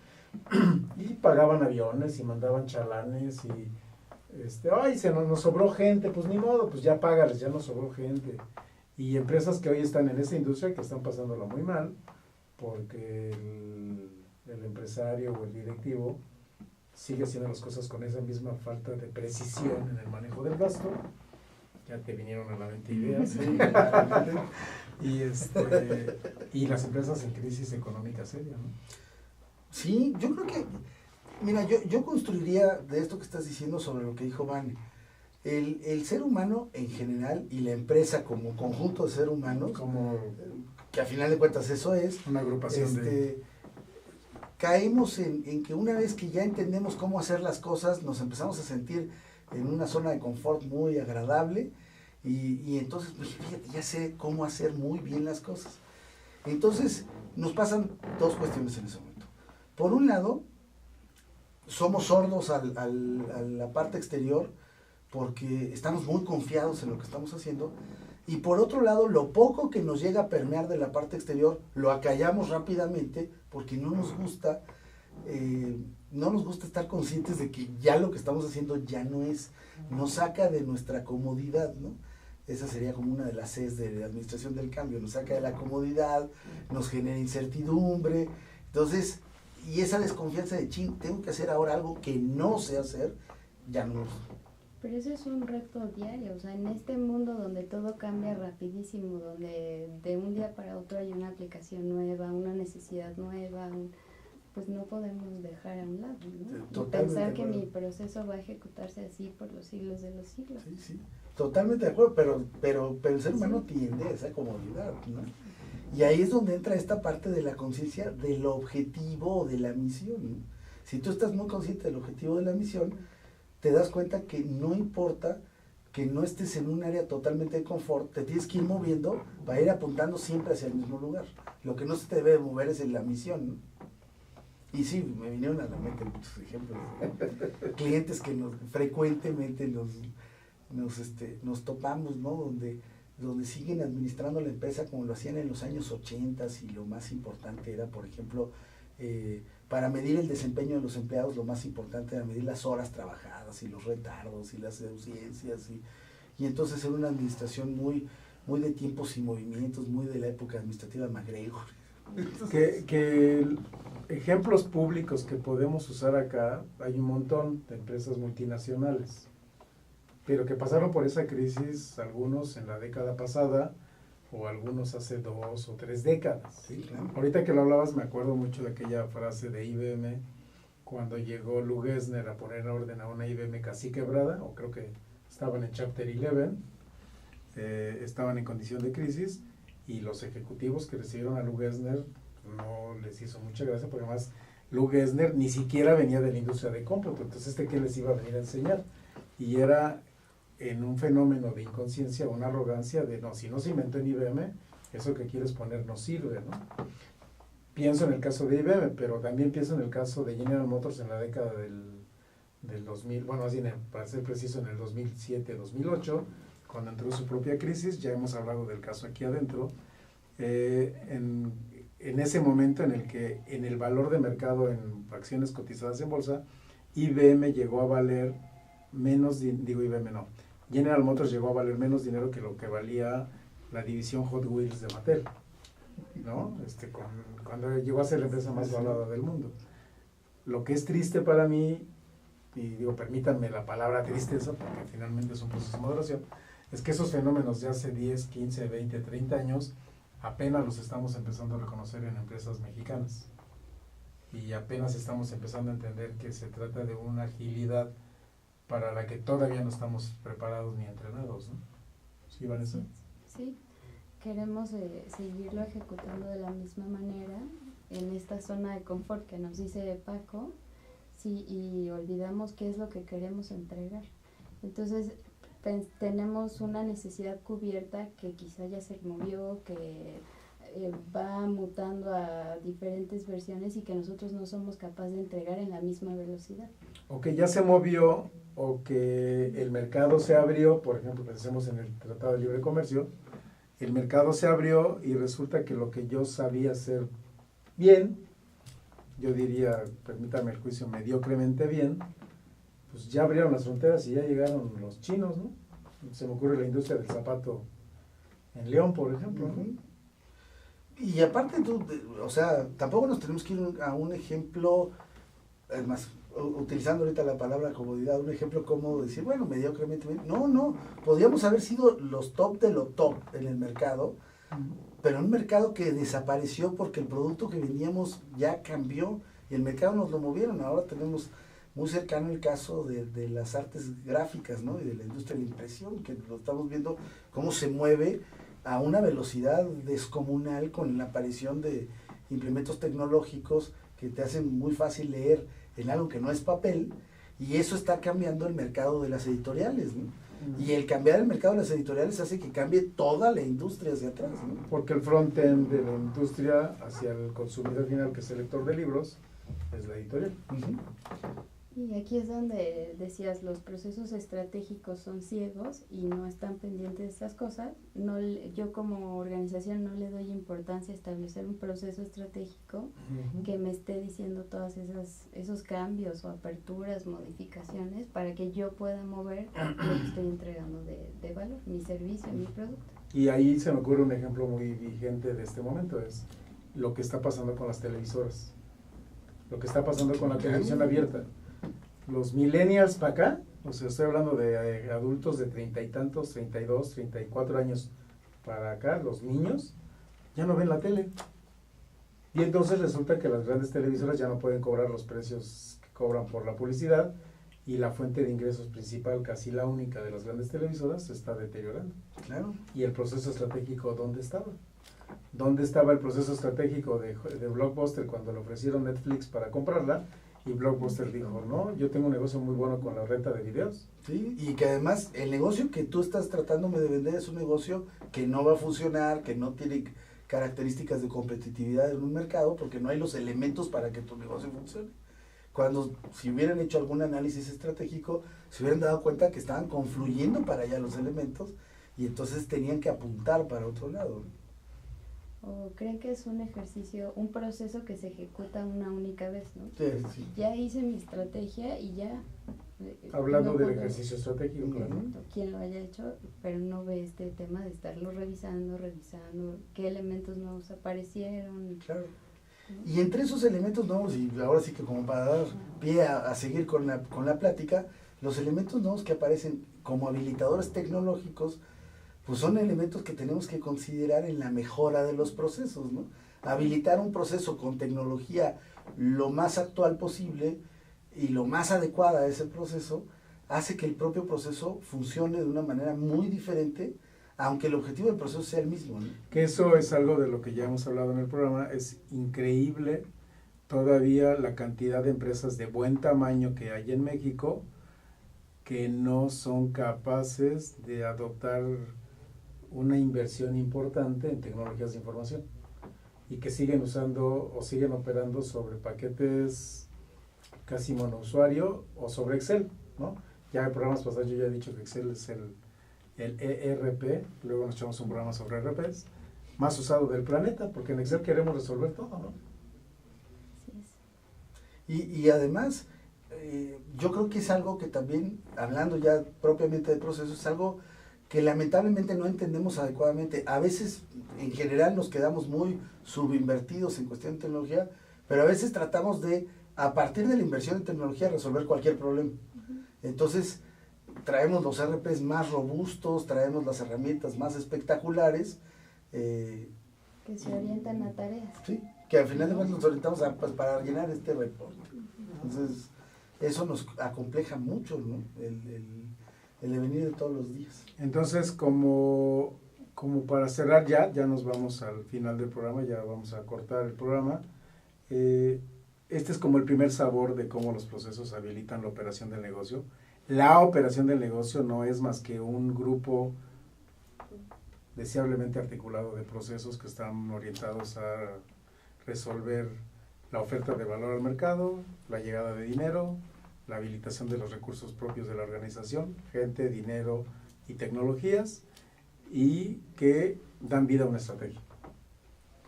Y pagaban aviones y mandaban chalanes y ay, nos sobró gente, pues ni modo, pues ya págales, ya nos sobró gente. Y empresas que hoy están en esa industria que están pasándola muy mal porque el empresario o el directivo sigue haciendo las cosas con esa misma falta de precisión en el manejo del gasto. Ya te vinieron a la mente ideas. Y las empresas en crisis económica seria, ¿no? Sí, yo creo que, mira, yo construiría de esto que estás diciendo sobre lo que dijo Vane. El ser humano en general y la empresa como conjunto de seres humanos, que a final de cuentas eso es, una agrupación caemos en que una vez que ya entendemos cómo hacer las cosas, nos empezamos a sentir en una zona de confort muy agradable y entonces, fíjate, ya sé cómo hacer muy bien las cosas. Entonces, nos pasan dos cuestiones en ese momento. Por un lado, somos sordos a la parte exterior porque estamos muy confiados en lo que estamos haciendo, y por otro lado, lo poco que nos llega a permear de la parte exterior lo acallamos rápidamente porque no nos gusta estar conscientes de que ya lo que estamos haciendo ya no es, nos saca de nuestra comodidad, ¿no? Esa sería como una de las Cs de la administración del cambio, nos saca de la comodidad, nos genera incertidumbre, entonces, y esa desconfianza de tengo que hacer ahora algo que no sé hacer, ya no. Pero eso es un reto diario, o sea, en este mundo donde todo cambia rapidísimo, donde de un día para otro hay una aplicación nueva, una necesidad nueva, pues no podemos dejar a un lado, ¿no? Y pensar que mi proceso va a ejecutarse así por los siglos de los siglos. Sí, sí, totalmente de acuerdo, pero el ser humano tiende a esa comodidad, ¿no? Y ahí es donde entra esta parte de la conciencia del objetivo o de la misión, ¿no? Si tú estás muy consciente del objetivo de la misión, te das cuenta que no importa que no estés en un área totalmente de confort, te tienes que ir moviendo para ir apuntando siempre hacia el mismo lugar. Lo que no se te debe mover es en la misión, ¿no? Y sí, me vinieron a la mente muchos ejemplos de clientes que frecuentemente nos topamos, ¿no? Donde siguen administrando la empresa como lo hacían en los años 80, y lo más importante era, por ejemplo, para medir el desempeño de los empleados, lo más importante era medir las horas trabajadas y los retardos y las ausencias, y entonces era una administración muy, muy de tiempos y movimientos, muy de la época administrativa de MacGregor. Que ejemplos públicos que podemos usar acá, hay un montón de empresas multinacionales, pero que pasaron por esa crisis, algunos en la década pasada, o algunos hace 2 o 3 décadas. Sí, claro. Ahorita que lo hablabas me acuerdo mucho de aquella frase de IBM, cuando llegó Lou Gessner a poner orden a una IBM casi quebrada, o creo que estaban en Chapter 11, estaban en condición de crisis, y los ejecutivos que recibieron a Lou Gessner no les hizo mucha gracia, porque además Lou Gessner ni siquiera venía de la industria de cómputo, entonces ¿qué les iba a venir a enseñar? Y era en un fenómeno de inconsciencia, una arrogancia de, no, si no se inventó en IBM, eso que quieres poner no sirve, ¿no? Pienso en el caso de IBM, pero también pienso en el caso de General Motors en la década del 2000, bueno, más bien, para ser preciso, en el 2007-2008, cuando entró su propia crisis. Ya hemos hablado del caso aquí adentro, en ese momento en el que en el valor de mercado en acciones cotizadas en bolsa, IBM llegó a valer menos, General Motors llegó a valer menos dinero que lo que valía la división Hot Wheels de Mattel, ¿no? Cuando llegó a ser la empresa más valorada del mundo. Lo que es triste para mí, y permítanme la palabra tristeza, porque finalmente es un proceso de moderación, es que esos fenómenos de hace 10, 15, 20, 30 años apenas los estamos empezando a reconocer en empresas mexicanas. Y apenas estamos empezando a entender que se trata de una agilidad para la que todavía no estamos preparados ni entrenados, ¿no? ¿Sí, Vanessa? Sí, queremos seguirlo ejecutando de la misma manera en esta zona de confort que nos dice Paco, sí, y olvidamos qué es lo que queremos entregar. Entonces, tenemos una necesidad cubierta que quizá ya se movió, que va mutando a diferentes versiones y que nosotros no somos capaces de entregar en la misma velocidad. O que ya se movió, o que el mercado se abrió, por ejemplo, pensemos en el Tratado de Libre Comercio, el mercado se abrió y resulta que lo que yo sabía hacer bien, yo diría, permítame el juicio, mediocremente bien, pues ya abrieron las fronteras y ya llegaron los chinos, ¿no? Se me ocurre la industria del zapato en León, por ejemplo, ¿no? Y aparte, tampoco nos tenemos que ir a un ejemplo, además, utilizando ahorita la palabra comodidad, un ejemplo como decir, bueno, mediocremente bien. No, podríamos haber sido los top de lo top en el mercado, pero un mercado que desapareció porque el producto que vendíamos ya cambió y el mercado nos lo movieron. Ahora tenemos muy cercano el caso de las artes gráficas, ¿no? Y de la industria de la impresión, que lo estamos viendo cómo se mueve a una velocidad descomunal con la aparición de implementos tecnológicos que te hacen muy fácil leer en algo que no es papel, y eso está cambiando el mercado de las editoriales, ¿no? Y el cambiar el mercado de las editoriales hace que cambie toda la industria hacia atrás, ¿no? Porque el front-end de la industria hacia el consumidor final, que es el lector de libros, es la editorial. Y aquí es donde decías, los procesos estratégicos son ciegos y no están pendientes de estas cosas. Yo como organización no le doy importancia a establecer un proceso estratégico que me esté diciendo todas esos cambios o aperturas, modificaciones, para que yo pueda mover lo que estoy entregando de valor, mi servicio, mi producto. Y ahí se me ocurre un ejemplo muy vigente de este momento, es lo que está pasando con las televisoras, lo que está pasando con la televisión abierta. Los millennials para acá, o sea, estoy hablando de adultos de 30 y tantos, 32, 34 años para acá, los niños, ya no ven la tele. Y entonces resulta que las grandes televisoras ya no pueden cobrar los precios que cobran por la publicidad, y la fuente de ingresos principal, casi la única de las grandes televisoras, se está deteriorando. Claro. ¿Y el proceso estratégico dónde estaba? ¿Dónde estaba el proceso estratégico de Blockbuster cuando le ofrecieron Netflix para comprarla? Y Blockbuster dijo, no, yo tengo un negocio muy bueno con la renta de videos. Sí, y que además el negocio que tú estás tratándome de vender es un negocio que no va a funcionar, que no tiene características de competitividad en un mercado, porque no hay los elementos para que tu negocio funcione. Cuando, si hubieran hecho algún análisis estratégico, se hubieran dado cuenta que estaban confluyendo para allá los elementos, y entonces tenían que apuntar para otro lado. ¿O creen que es un ejercicio, un proceso que se ejecuta una única vez, ¿no? Sí. Ya hice mi estrategia y ya. Hablando del ejercicio estratégico, claro. Quien lo haya hecho, pero no ve este tema de estarlo revisando, qué elementos nuevos aparecieron. Claro. Y entre esos elementos nuevos, y ahora sí que como para dar pie a seguir con la plática, los elementos nuevos que aparecen como habilitadores tecnológicos, pues son elementos que tenemos que considerar en la mejora de los procesos, ¿no? Habilitar un proceso con tecnología lo más actual posible, y lo más adecuada a ese proceso, hace que el propio proceso funcione de una manera muy diferente, aunque el objetivo del proceso sea el mismo, ¿no? Que eso es algo de lo que ya hemos hablado en el programa. Es increíble todavía la cantidad de empresas de buen tamaño que hay en México que no son capaces de adoptar una inversión importante en tecnologías de información y que siguen usando o siguen operando sobre paquetes casi monousuario o sobre Excel, ¿no? Ya en programas pasados yo ya he dicho que Excel es el ERP, luego nos echamos un programa sobre ERPs, más usado del planeta, porque en Excel queremos resolver todo, ¿no? Y además, yo creo que es algo que también, hablando ya propiamente de procesos, es algo que lamentablemente no entendemos adecuadamente. A veces, en general, nos quedamos muy subinvertidos en cuestión de tecnología, pero a veces tratamos de, a partir de la inversión en tecnología, resolver cualquier problema. Entonces, traemos los RPs más robustos, traemos las herramientas más espectaculares. Que se orientan a tareas. Sí, que al final de cuentas nos orientamos pues, para llenar este reporte. Entonces, eso nos acompleja mucho, ¿no? El devenir de todos los días. Entonces, como para cerrar ya nos vamos al final del programa, ya vamos a cortar el programa. Este es como el primer sabor de cómo los procesos habilitan la operación del negocio. La operación del negocio no es más que un grupo deseablemente articulado de procesos que están orientados a resolver la oferta de valor al mercado, la llegada de dinero, la habilitación de los recursos propios de la organización, gente, dinero y tecnologías, y que dan vida a una estrategia.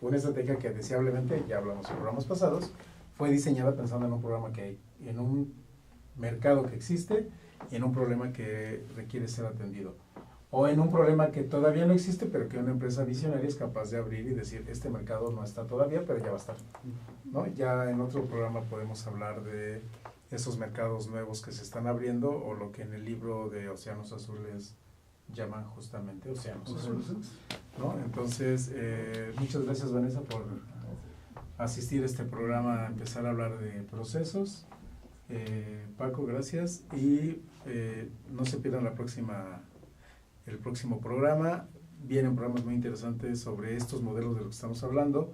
Una estrategia que deseablemente, ya hablamos en programas pasados, fue diseñada pensando en un programa que hay, en un mercado que existe y en un problema que requiere ser atendido. O en un problema que todavía no existe, pero que una empresa visionaria es capaz de abrir y decir, este mercado no está todavía, pero ya va a estar, ¿no? Ya en otro programa podemos hablar de esos mercados nuevos que se están abriendo, o lo que en el libro de Océanos Azules llaman justamente Océanos Azules, ¿no? Entonces, muchas gracias, Vanessa, por asistir a este programa, a empezar a hablar de procesos. Paco, gracias, y no se pierdan el próximo programa. Vienen programas muy interesantes sobre estos modelos de los que estamos hablando.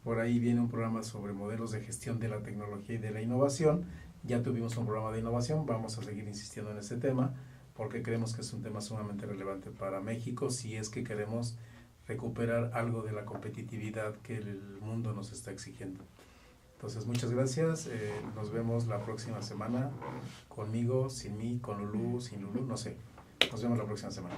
Por ahí viene un programa sobre modelos de gestión de la tecnología y de la innovación. Ya tuvimos un programa de innovación, vamos a seguir insistiendo en este tema porque creemos que es un tema sumamente relevante para México si es que queremos recuperar algo de la competitividad que el mundo nos está exigiendo. Entonces, muchas gracias, nos vemos la próxima semana, conmigo, sin mí, con Lulú, sin Lulú, no sé. Nos vemos la próxima semana.